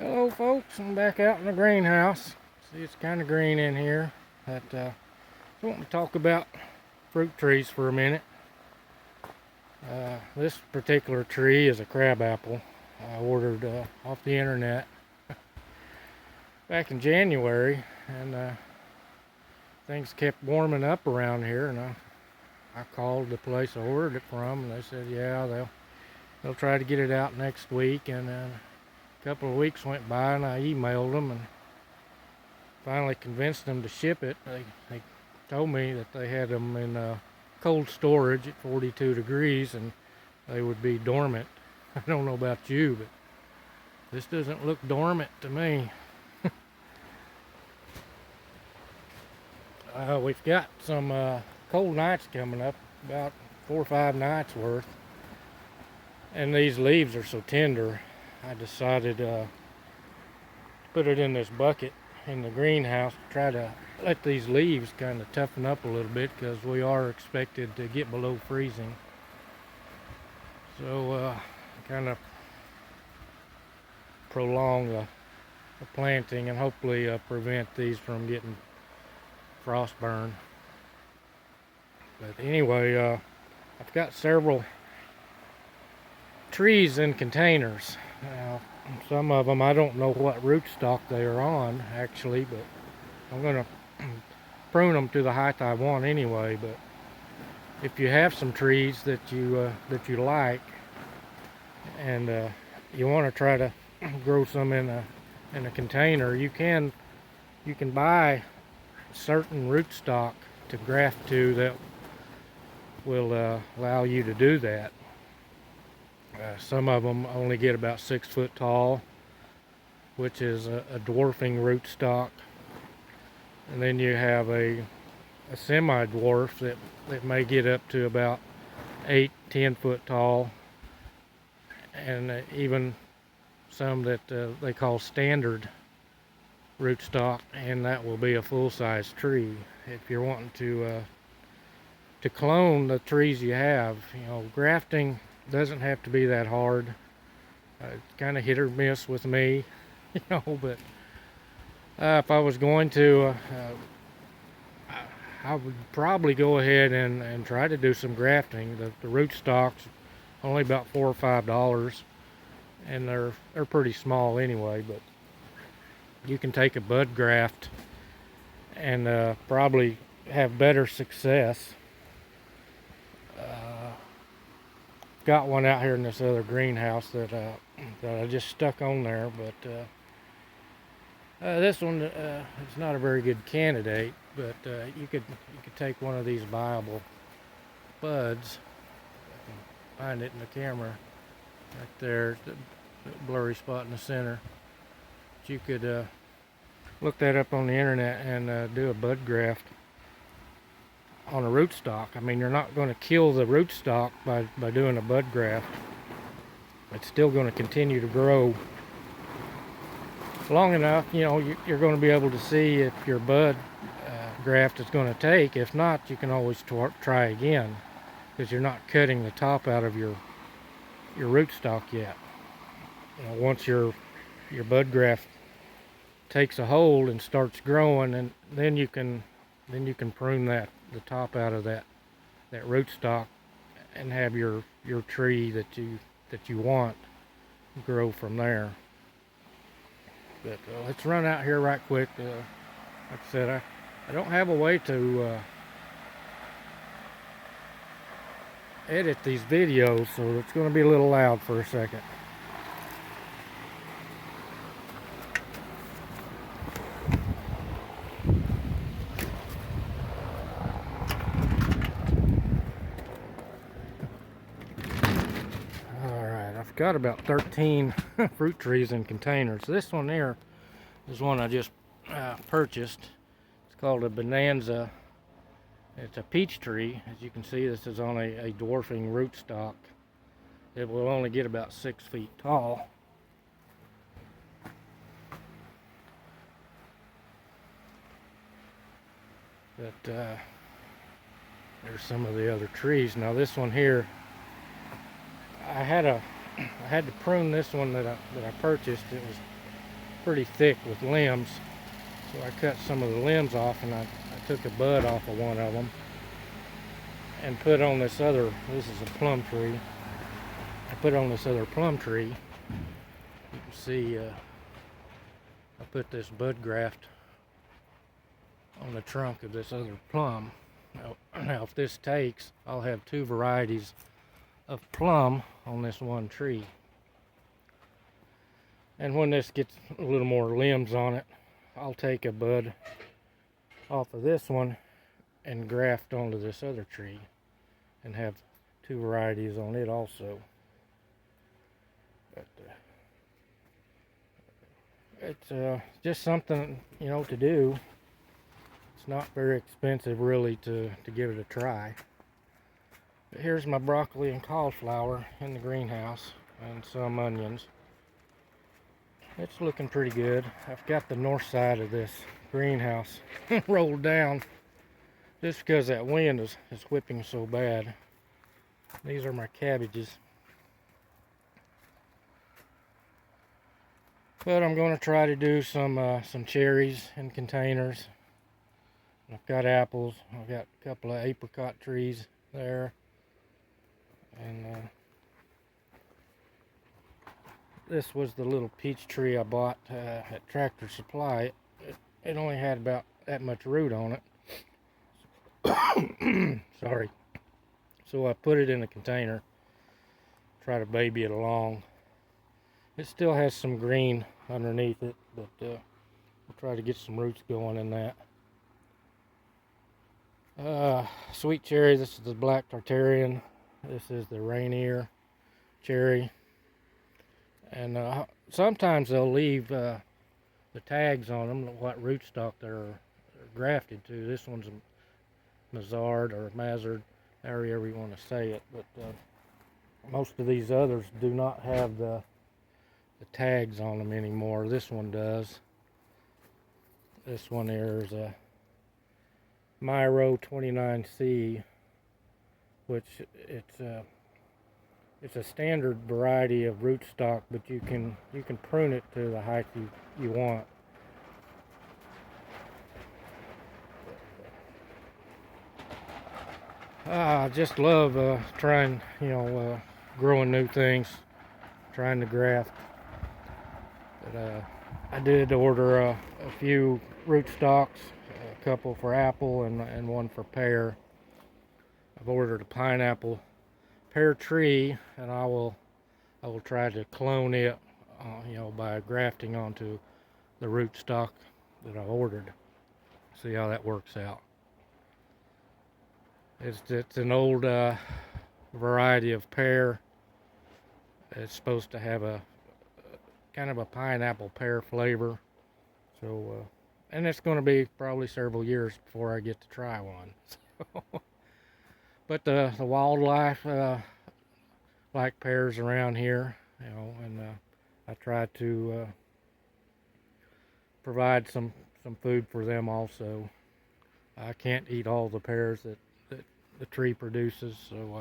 Hello folks, I'm back out in the greenhouse. See, it's kind of green in here. I want to talk about fruit trees for a minute. This particular tree is a crabapple I ordered off the internet back in January, and things kept warming up around here, and I called the place I ordered it from, and they said yeah, they'll try to get it out next week. And then a couple of weeks went by, and I emailed them and finally convinced them to ship it. They told me that they had them in cold storage at 42 degrees and they would be dormant. I don't know about you, but this doesn't look dormant to me. We've got some cold nights coming up, about 4 or 5 nights worth, and these leaves are so tender. I decided to put it in this bucket in the greenhouse to try to let these leaves kind of toughen up a little bit, because we are expected to get below freezing. So kind of prolong the planting and hopefully prevent these from getting frost burn. But anyway, I've got several trees in containers. Now, some of them I don't know what rootstock they are on actually, but I'm going to prune them to the height I want anyway. But if you have some trees that you like, and you want to try to grow some in a container, you can buy certain rootstock to graft to that will allow you to do that. Some of them only get about 6 foot tall, which is a dwarfing rootstock. And then you have a semi-dwarf that may get up to about 8-10 foot tall, and even some that they call standard rootstock, and that will be a full-size tree. If you're wanting to clone the trees you have, grafting doesn't have to be that hard. It's kind of hit or miss with me, but if I was going to, I would probably go ahead and try to do some grafting. The rootstocks only about $4 or $5, and they're pretty small anyway, but you can take a bud graft and probably have better success. Got one out here in this other greenhouse that I just stuck on there, but this one is not a very good candidate. But you could take one of these viable buds. I can find it in the camera right there, the blurry spot in the center. But you could look that up on the internet and do a bud graft on a rootstock. I mean, you're not going to kill the rootstock by doing a bud graft. It's still going to continue to grow long enough, you're going to be able to see if your bud graft is going to take. If not, you can always try again, because you're not cutting the top out of your rootstock yet. Once your bud graft takes a hold and starts growing, and then you can prune the top out of that rootstock and have your tree that you want grow from there. But let's run out here right quick. Like I said, I don't have a way to edit these videos, so it's going to be a little loud for a second. I've got about 13 fruit trees in containers. This one here is one I just purchased. It's called a Bonanza. It's a peach tree. As you can see, this is on a dwarfing rootstock. It will only get about 6 feet tall. But there's some of the other trees. Now this one here, I had to prune this one that I purchased. It was pretty thick with limbs. So I cut some of the limbs off, and I took a bud off of one of them and put on this other, this is a plum tree. I put on this other plum tree. You can see I put this bud graft on the trunk of this other plum. Now if this takes, I'll have two varieties of plum on this one tree. And when this gets a little more limbs on it, I'll take a bud off of this one and graft onto this other tree and have two varieties on it also. But it's just something, you know, to do. It's not very expensive really to give it a try. But here's my broccoli and cauliflower in the greenhouse, and some onions. It's looking pretty good. I've got the north side of this greenhouse rolled down just because that wind is whipping so bad. These are my cabbages. But I'm going to try to do some cherries in containers. I've got apples. I've got a couple of apricot trees there. And this was the little peach tree I bought at Tractor Supply. It only had about that much root on it. Sorry. So I put it in a container, try to baby it along. It still has some green underneath it, but we'll try to get some roots going in that. Sweet cherry, this is the black Tartarian. This is the Rainier cherry. And sometimes they'll leave the tags on them, what rootstock they're grafted to. This one's a Mazard or Mazard, however you want to say it. But most of these others do not have the tags on them anymore. This one does. This one here is a Myro 29C, which it's a standard variety of rootstock, but you can prune it to the height you want. I just love trying, you know, growing new things, trying to graft. But I did order a few rootstocks, a couple for apple and one for pear. I've ordered a pineapple pear tree, and I will try to clone it, you know, by grafting onto the rootstock that I ordered. See how that works out. It's an old variety of pear. It's supposed to have a kind of a pineapple pear flavor. So, and it's going to be probably several years before I get to try one. So, but the wildlife like pears around here, you know, and I try to provide some food for them also. I can't eat all the pears that the tree produces, so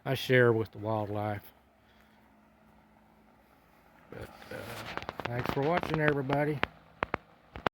I share with the wildlife. But thanks for watching, everybody.